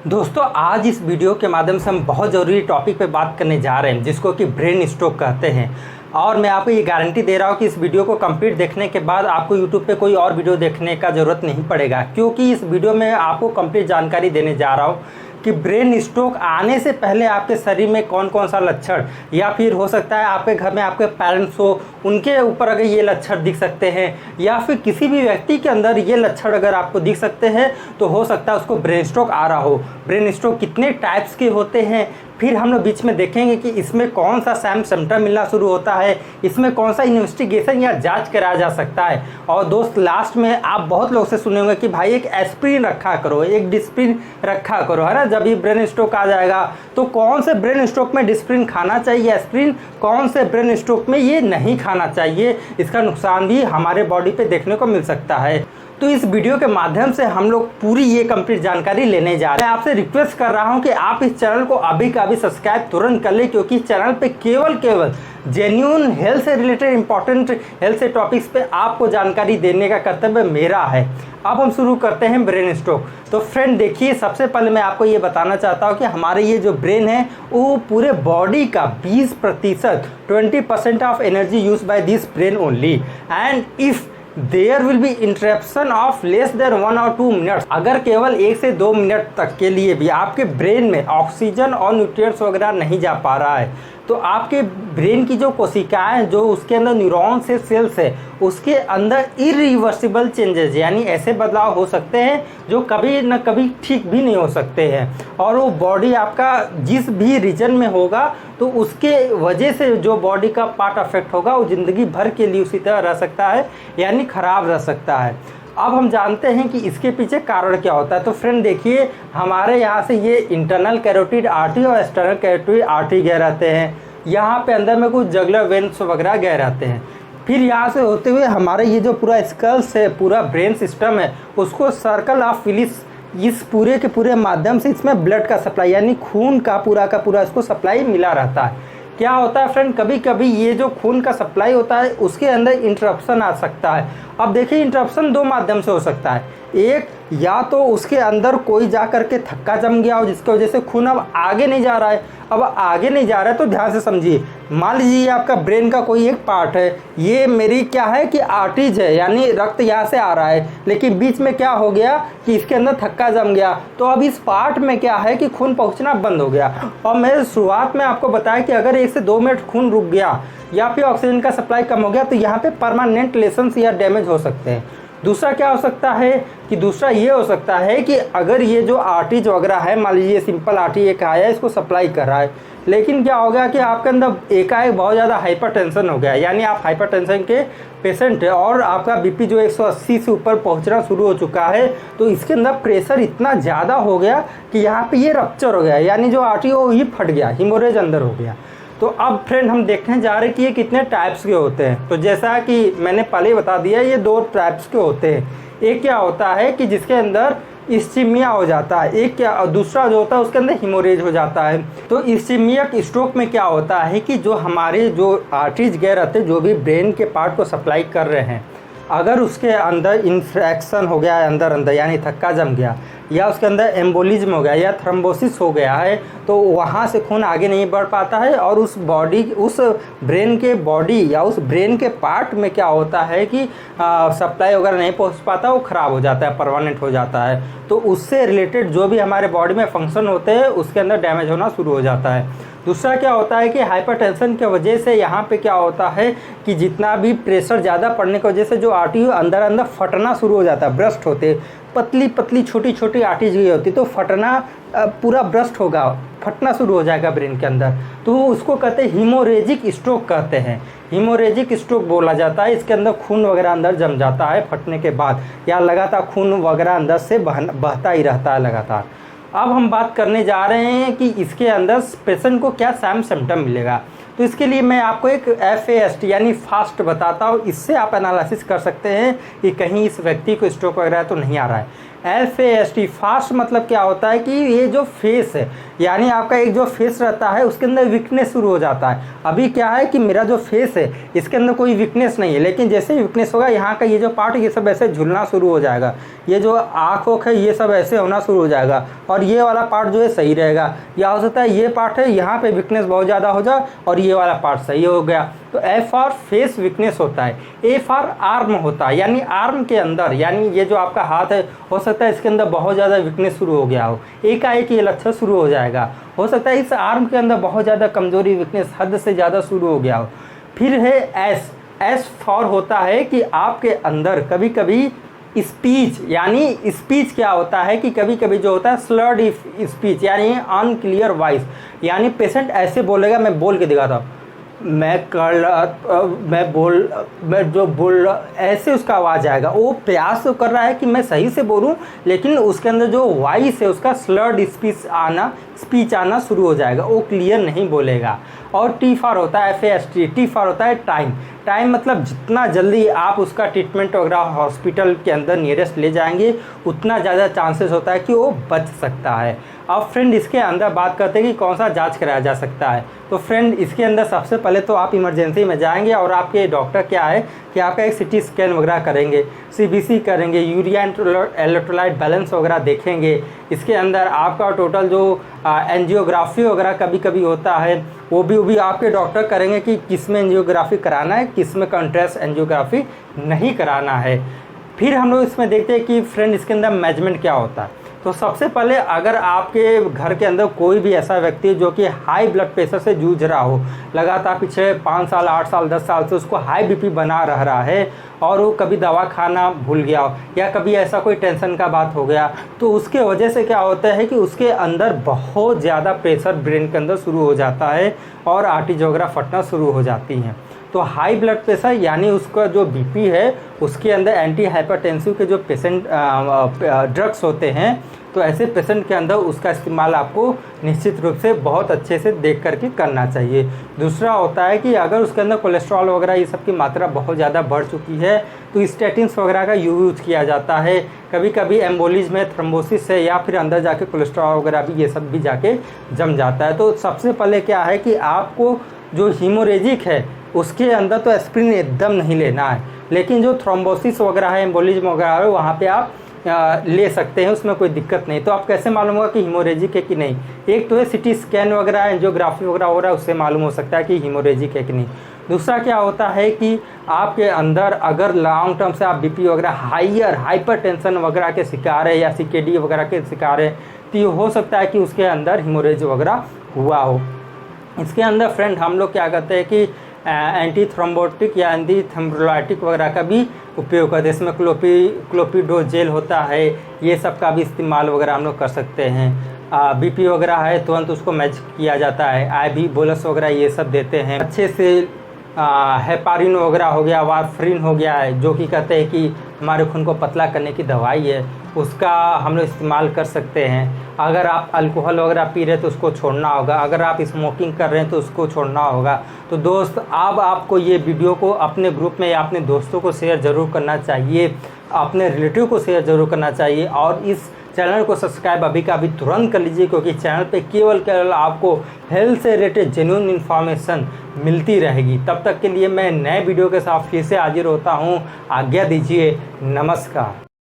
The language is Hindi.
दोस्तों आज इस वीडियो के माध्यम से हम बहुत ज़रूरी टॉपिक पे बात करने जा रहे हैं जिसको कि ब्रेन स्ट्रोक कहते हैं। और मैं आपको ये गारंटी दे रहा हूँ कि इस वीडियो को कंप्लीट देखने के बाद आपको यूट्यूब पे कोई और वीडियो देखने का ज़रूरत नहीं पड़ेगा, क्योंकि इस वीडियो में आपको कंप्लीट जानकारी देने जा रहा हूँ कि ब्रेन स्ट्रोक आने से पहले आपके शरीर में कौन कौन सा लक्षण, या फिर हो सकता है आपके घर में आपके पेरेंट्स हो उनके ऊपर अगर ये लक्षण दिख सकते हैं, या फिर किसी भी व्यक्ति के अंदर ये लक्षण अगर आपको दिख सकते हैं तो हो सकता है उसको ब्रेन स्ट्रोक आ रहा हो। ब्रेन स्ट्रोक कितने टाइप्स के होते हैं, फिर हम लोग बीच में देखेंगे कि इसमें कौन सा सिम्टम मिलना शुरू होता है, इसमें कौन सा इन्वेस्टिगेशन या जांच कराया जा सकता है। और दोस्त लास्ट में आप बहुत लोग से सुने होंगे कि भाई एक एस्प्रिन रखा करो, एक डिस्प्रिन रखा करो, है ना। जब ये ब्रेन स्ट्रोक आ जाएगा तो कौन से ब्रेन स्ट्रोक में डिस्प्रिन खाना चाहिए, एस्प्रिन, कौन से ब्रेन स्ट्रोक में ये नहीं खाना चाहिए, इसका नुकसान भी हमारे बॉडी पे देखने को मिल सकता है। तो इस वीडियो के माध्यम से हम लोग पूरी ये कंप्लीट जानकारी लेने जा रहे हैं। मैं आपसे रिक्वेस्ट कर रहा हूं कि आप इस चैनल को अभी का अभी सब्सक्राइब तुरंत कर लें, क्योंकि चैनल पे केवल जेन्युइन हेल्थ से रिलेटेड इंपॉर्टेंट हेल्थ से टॉपिक्स पे आपको जानकारी देने का कर्तव्य मेरा है। अब हम शुरू करते हैं ब्रेन स्ट्रोक। तो फ्रेंड देखिए, सबसे पहले मैं आपको ये बताना चाहता हूँ कि हमारे ये जो ब्रेन है वो पूरे बॉडी का 20% 20% of energy use by this brain only, and if there will be interruption of less than 1 और 2 मिनट्स, अगर केवल 1 से 2 मिनट तक के लिए भी आपके ब्रेन में ऑक्सीजन और न्यूट्रिएंट्स वगैरह नहीं जा पा रहा है तो आपके ब्रेन की जो कोशिकाएं, जो उसके अंदर न्यूरॉन्स से सेल्स है, उसके अंदर इरिवर्सिबल चेंजेस यानी ऐसे बदलाव हो सकते हैं जो कभी न कभी ठीक भी नहीं हो सकते हैं। और वो बॉडी आपका जिस भी रीजन में होगा तो उसके वजह से जो बॉडी का पार्ट अफेक्ट होगा वो ज़िंदगी भर के लिए उसी तरह रह सकता है, यानी ख़राब रह सकता है। अब हम जानते हैं कि इसके पीछे कारण क्या होता है। तो फ्रेंड देखिए, हमारे यहाँ से ये इंटरनल कैरोटिड आर्टरी और एक्सटर्नल कैरोटिड आर्टरी गए रहते हैं, यहाँ पे अंदर में कुछ जगुलर वेन्स वगैरह गए रहते हैं। फिर यहाँ से होते हुए हमारे ये जो पूरा स्कल्स है, पूरा ब्रेन सिस्टम है, उसको सर्कल ऑफ विलिस, इस पूरे के पूरे माध्यम से इसमें ब्लड का सप्लाई यानी खून का पूरा इसको सप्लाई मिला रहता है। क्या होता है फ्रेंड, कभी कभी ये जो खून का सप्लाई होता है उसके अंदर इंटरप्शन आ सकता है। अब देखिए, इंटरप्शन दो माध्यम से हो सकता है। एक, या तो उसके अंदर कोई जा कर के थक्का जम गया हो जिसकी वजह से खून अब आगे नहीं जा रहा है। अब आगे नहीं जा रहा है तो ध्यान से समझिए, मान लीजिए आपका ब्रेन का कोई एक पार्ट है, ये मेरी क्या है कि आर्टरीज है, यानी रक्त यहाँ से आ रहा है, लेकिन बीच में क्या हो गया कि इसके अंदर थक्का जम गया, तो अब इस पार्ट में क्या है कि खून पहुँचना बंद हो गया। और मैं शुरुआत में आपको बताया कि अगर 1 से 2 मिनट खून रुक गया या फिर ऑक्सीजन का सप्लाई कम हो गया तो यहाँ पे परमानेंट लेशंस या डैमेज हो सकते हैं। दूसरा क्या हो सकता है कि दूसरा ये हो सकता है कि अगर ये जो आर्टरीज वगैरह है, मान लीजिए सिंपल आर्टरी एक आया इसको सप्लाई कर रहा है, लेकिन क्या हो गया कि आपके अंदर एकाएक बहुत ज़्यादा हाइपरटेंशन हो गया, यानी आप हाइपरटेंशन के पेशेंट है और आपका बीपी जो 180 से ऊपर पहुंचना शुरू हो चुका है, तो इसके अंदर प्रेशर इतना ज़्यादा हो गया कि यहाँ पे ये रप्चर हो गया, यानी जो आर्टरी हो ही फट गया, हिमोरेज अंदर हो गया। तो अब फ्रेंड हम देखने जा रहे हैं कि ये कितने टाइप्स के होते हैं। तो जैसा कि मैंने पहले ही बता दिया, ये 2 टाइप्स के होते हैं। एक क्या होता है कि जिसके अंदर इस्चीमिया हो जाता है, एक क्या, और दूसरा जो होता है उसके अंदर हिमोरेज हो जाता है। तो इस्चीमिया स्ट्रोक में क्या होता है कि जो हमारे जो आर्टरीज गए रहते हैं, जो भी ब्रेन के पार्ट को सप्लाई कर रहे हैं, अगर उसके अंदर इन्फेक्शन हो गया है अंदर यानी थक्का जम गया, या उसके अंदर एम्बोलिज्म हो गया या थ्रोम्बोसिस हो गया है, तो वहाँ से खून आगे नहीं बढ़ पाता है और उस ब्रेन के बॉडी या उस ब्रेन के पार्ट में क्या होता है कि सप्लाई वगैरह नहीं पहुँच पाता, वो ख़राब हो जाता है, परमानेंट हो जाता है। तो उससे रिलेटेड जो भी हमारे बॉडी में फंक्शन होते हैं उसके अंदर डैमेज होना शुरू हो जाता है। दूसरा क्या होता है कि हाइपरटेंशन की वजह से यहाँ पे क्या होता है कि जितना भी प्रेशर ज़्यादा पड़ने की वजह से जो आर्टरी अंदर फटना शुरू हो जाता है, ब्रस्ट होते, पतली छोटी आर्टरीज गई होती, तो फटना पूरा ब्रस्ट होगा, फटना शुरू हो जाएगा ब्रेन के अंदर, तो उसको कहते हैं हीमोरेजिक स्ट्रोक कहते हैं। हीमोरेजिक स्ट्रोक बोला जाता है। इसके अंदर खून वगैरह अंदर जम जाता है फटने के बाद, या लगातार खून वगैरह अंदर से बहता ही रहता है लगातार। अब हम बात करने जा रहे हैं कि इसके अंदर पेशेंट को क्या सिम्टम मिलेगा। तो इसके लिए मैं आपको एक FAST यानी फास्ट बताता हूँ, इससे आप एनालिसिस कर सकते हैं कि कहीं इस व्यक्ति को स्ट्रोक वगैरह तो नहीं आ रहा है। FAST फास्ट मतलब क्या होता है कि ये जो फेस है, यानी आपका एक जो फेस रहता है उसके अंदर वीकनेस शुरू हो जाता है। अभी क्या है कि मेरा जो फेस है इसके अंदर कोई वीकनेस नहीं है, लेकिन जैसे ही वीकनेस होगा यहाँ का ये जो पार्ट ये सब ऐसे झुलना शुरू हो जाएगा, ये जो आँख ओख है ये सब ऐसे होना शुरू हो जाएगा, और ये वाला पार्ट जो है सही रहेगा। या हो सकता है ये पार्ट है यहाँ पे वीकनेस बहुत ज़्यादा हो जाए और ये वाला पार्ट सही हो गया। तो F फॉर फेस वीकनेस होता है। A फॉर आर्म होता है, यानी आर्म के अंदर, यानी ये जो आपका हाथ है हो सकता है इसके अंदर बहुत ज़्यादा वीकनेस शुरू हो गया हो, एकाएक ये लक्षण शुरू हो जाएगा। हो सकता है इस आर्म के अंदर बहुत ज़्यादा कमजोरी वीकनेस हद से ज़्यादा शुरू हो गया हो। फिर है S फॉर होता है कि आपके अंदर कभी कभी स्पीच, यानी स्पीच क्या होता है कि कभी कभी जो होता है स्लर्ड स्पीच, यानी अनक्लियर वॉइस, यानी पेशेंट ऐसे बोलेगा, मैं बोल के दिखाता हूँ, मैं जो बोल ऐसे उसका आवाज़ आएगा। वो प्रयास तो कर रहा है कि मैं सही से बोलूं, लेकिन उसके अंदर जो वॉइस है उसका स्लर्ड स्पीच आना शुरू हो जाएगा, वो क्लियर नहीं बोलेगा। और T फॉर होता है FAST, T फॉर होता है टाइम मतलब जितना जल्दी आप उसका ट्रीटमेंट वगैरह हॉस्पिटल के अंदर नियरेस्ट ले जाएंगे उतना ज़्यादा चांसेस होता है कि वो बच सकता है। अब फ्रेंड इसके अंदर बात करते हैं कि कौन सा जांच कराया जा सकता है। तो फ्रेंड इसके अंदर सबसे पहले तो आप इमरजेंसी में जाएंगे और आपके डॉक्टर क्या है कि आपका एक CT स्कैन वगैरह करेंगे, CBC करेंगे, यूरिया इलेक्ट्रोलाइट बैलेंस वगैरह देखेंगे। इसके अंदर आपका टोटल जो एंजियोग्राफी वगैरह कभी कभी होता है वो भी आपके डॉक्टर करेंगे कि किस में एंजियोग्राफी कराना है, किस में कॉन्ट्रास्ट एंजियोग्राफी नहीं कराना है। फिर हम लोग इसमें देखते हैं कि फ्रेंड इसके अंदर मैनेजमेंट क्या होता है। तो सबसे पहले अगर आपके घर के अंदर कोई भी ऐसा व्यक्ति है जो कि हाई ब्लड प्रेशर से जूझ रहा हो, लगातार पीछे 5 साल 8 साल 10 साल से उसको हाई BP बना रहा है और वो कभी दवा खाना भूल गया हो या कभी ऐसा कोई टेंशन का बात हो गया, तो उसके वजह से क्या होता है कि उसके अंदर बहुत ज़्यादा प्रेशर ब्रेन के अंदर शुरू हो जाता है और आर्टरीज वगैरह फटना शुरू हो जाती हैं। तो हाई ब्लड प्रेशर यानी उसका जो BP है उसके अंदर एंटी हाइपरटेंसिव के जो पेशेंट ड्रग्स होते हैं, तो ऐसे पेशेंट के अंदर उसका इस्तेमाल आपको निश्चित रूप से बहुत अच्छे से देख करके करना चाहिए। दूसरा होता है कि अगर उसके अंदर कोलेस्ट्रॉल वगैरह ये सब की मात्रा बहुत ज़्यादा बढ़ चुकी है तो स्टैटिन्स वगैरह का यूज़ किया जाता है। कभी कभी एम्बोलिज्म में थ्रोम्बोसिस है या फिर अंदर जाके कोलेस्ट्रॉल वगैरह भी ये सब भी जाके जम जाता है। तो सबसे पहले क्या है कि आपको जो हीमोरेजिक है उसके अंदर तो एस्प्रिन एकदम नहीं लेना है, लेकिन जो थ्रोम्बोसिस वगैरह है, एम्बोलिज्म वगैरह है, वहाँ पे आप ले सकते हैं, उसमें कोई दिक्कत नहीं। तो आप कैसे मालूम होगा कि हीमोरेजिक है कि नहीं? एक तो है CT स्कैन वगैरह एंजियोग्राफी वगैरह हो रहा है, उससे मालूम हो सकता है कि हीमोरेजिक है कि नहीं। दूसरा क्या होता है कि आपके अंदर अगर लॉन्ग टर्म से आप BP वगैरह हाइपरटेंशन वगैरह के शिकार है या CKD वगैरह के शिकार है तो हो सकता है कि उसके अंदर हीमोरेज वगैरह हुआ हो। इसके अंदर फ्रेंड हम लोग क्या करते हैं कि एंटी थ्रोम्बोटिक या एंटी थ्रोम्बोलाइटिक वगैरह का भी उपयोग करते हैं। इसमें क्लोपिडो जेल होता है, ये सब का भी इस्तेमाल वगैरह हम लोग कर सकते हैं। BP वगैरह है तुरंत उसको मैच किया जाता है, IV बोलस वगैरह ये सब देते हैं अच्छे से। हेपारिन वगैरह हो गया, वारफरिन हो गया है, जो कि कहते हैं कि हमारे खून को पतला करने की दवाई है, उसका हम लोग इस्तेमाल कर सकते हैं। अगर आप अल्कोहल वगैरह पी रहे हैं तो उसको छोड़ना होगा, अगर आप स्मोकिंग कर रहे हैं तो उसको छोड़ना होगा। तो दोस्त अब आपको ये वीडियो को अपने ग्रुप में या अपने दोस्तों को शेयर ज़रूर करना चाहिए, अपने रिलेटिव को शेयर ज़रूर करना चाहिए और इस चैनल को सब्सक्राइब अभी का अभी तुरंत कर लीजिए, क्योंकि चैनल पे केवल आपको हेल्थ से रिलेटेड जेन्युइन इन्फॉर्मेशन मिलती रहेगी। तब तक के लिए मैं नए वीडियो के साथ फिर से हाजिर होता हूँ। आज्ञा दीजिए, नमस्कार।